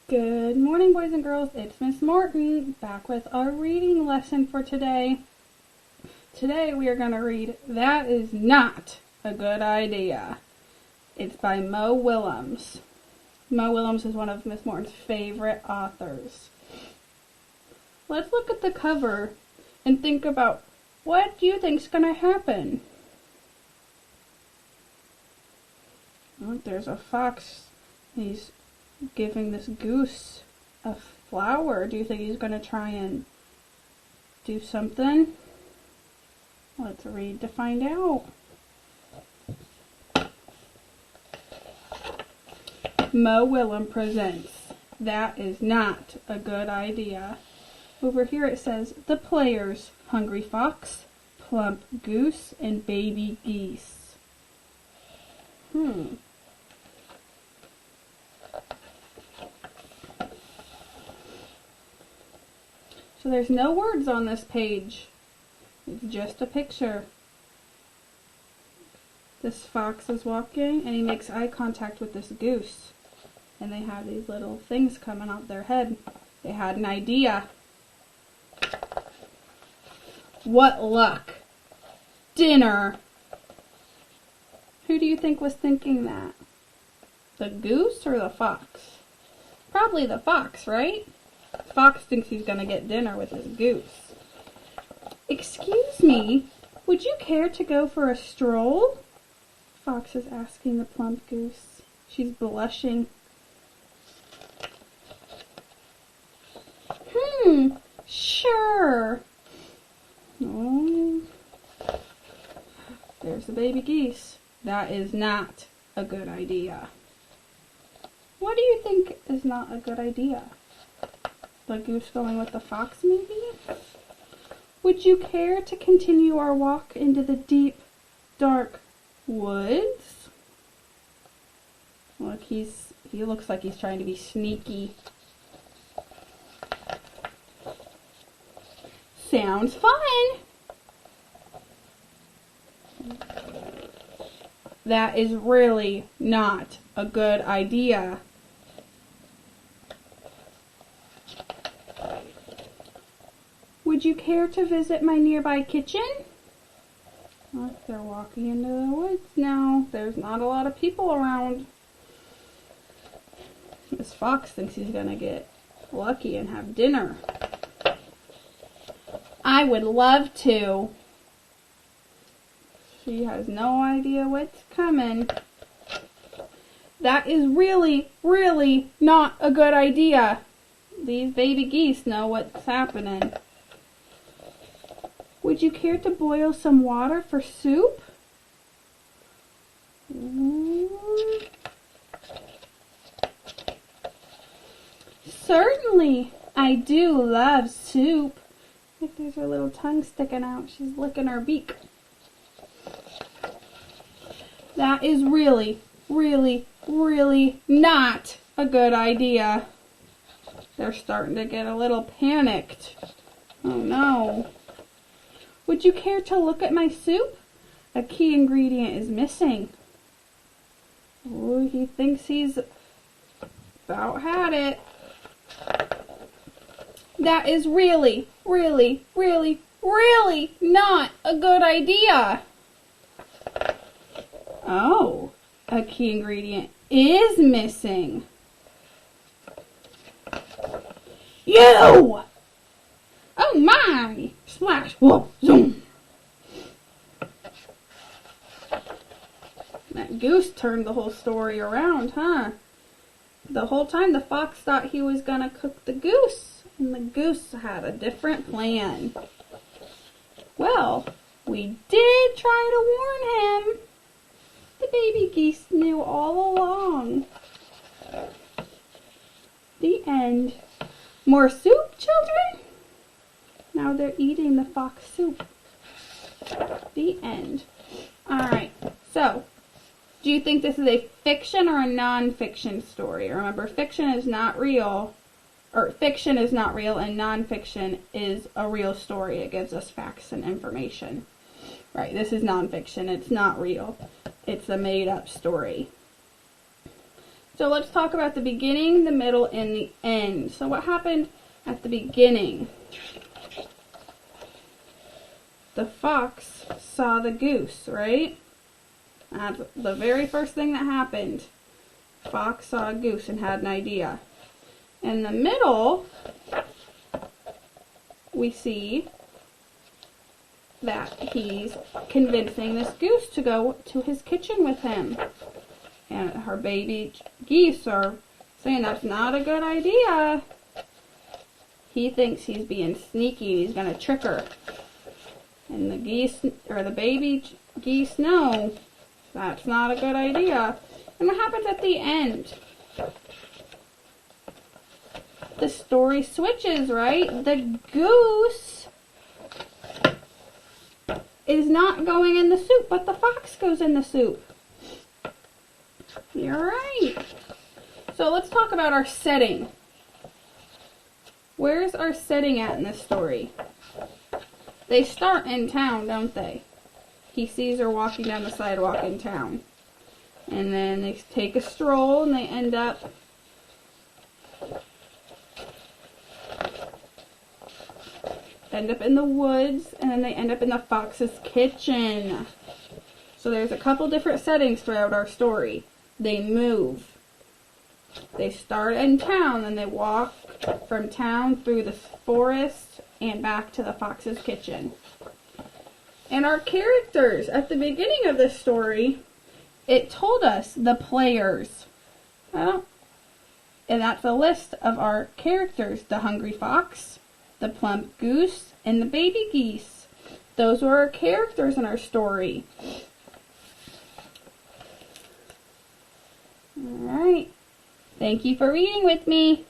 Good morning, boys and girls. It's Miss Morton, back with our reading lesson for today. Today we are going to read That Is Not a Good Idea. It's by Mo Willems. Mo Willems is one of Miss Morton's favorite authors. Let's look at the cover and think about what do you think is going to happen? Look, there's a fox. He's giving this goose a flower. Do you think he's going to try and do something? Let's read to find out. Mo Willems presents That Is Not a Good Idea. Over here it says, the players, hungry fox, plump goose, and baby geese. So there's no words on this page. It's just a picture. This fox is walking and he makes eye contact with this goose. And they have these little things coming out their head. They had an idea. What luck! Dinner! Who do you think was thinking that? The goose or the fox? Probably the fox, right? Fox thinks he's going to get dinner with his goose. Excuse me, would you care to go for a stroll? Fox is asking the plump goose. She's blushing. Sure. Oh, there's the baby geese. That is not a good idea. What do you think is not a good idea? The goose going with the fox, maybe? Would you care to continue our walk into the deep, dark woods? Look, he looks like he's trying to be sneaky. Sounds fun! That is really not a good idea. Would you care to visit my nearby kitchen? Look, they're walking into the woods now. There's not a lot of people around. This fox thinks he's going to get lucky and have dinner. I would love to. She has no idea what's coming. That is really, really not a good idea. These baby geese know what's happening. Would you care to boil some water for soup? Certainly, I do love soup. Look, there's her little tongue sticking out. She's licking her beak. That is really, really, really not a good idea. They're starting to get a little panicked. Oh no. Would you care to look at my soup? A key ingredient is missing. Oh, he thinks he's about had it. That is really, really, really, really not a good idea. Oh, a key ingredient is missing. You! Oh my! Splash, whoop, zoom. That goose turned the whole story around, huh? The whole time the fox thought he was gonna cook the goose, and the goose had a different plan. Well, we did try to warn him. The baby geese knew all along. The end. More soup, children? Now they're eating the fox soup. The end. Alright, so, do you think this is a fiction or a non-fiction story? Remember, fiction is not real, and non-fiction is a real story. It gives us facts and information. Right, this is non-fiction. It's not real. It's a made-up story. So let's talk about the beginning, the middle, and the end. So what happened at the beginning? The fox saw the goose, right? That's the very first thing that happened. Fox saw a goose and had an idea. In the middle, we see that he's convincing this goose to go to his kitchen with him. And her baby geese are saying that's not a good idea. He thinks he's being sneaky. He's going to trick her. And the geese, or the baby geese, know that's not a good idea. And what happens at the end? The story switches, right? The goose is not going in the soup, but the fox goes in the soup. You're right. So let's talk about our setting. Where's our setting at in this story? They start in town, don't they? He sees her walking down the sidewalk in town. And then they take a stroll and they end up in the woods, and then they end up in the fox's kitchen. So there's a couple different settings throughout our story. They move. They start in town, then they walk from town through the forest and back to the fox's kitchen. And our characters, at the beginning of this story, it told us the players. Well, and that's a list of our characters. The hungry fox, the plump goose, and the baby geese. Those were our characters in our story. Alright. Thank you for reading with me.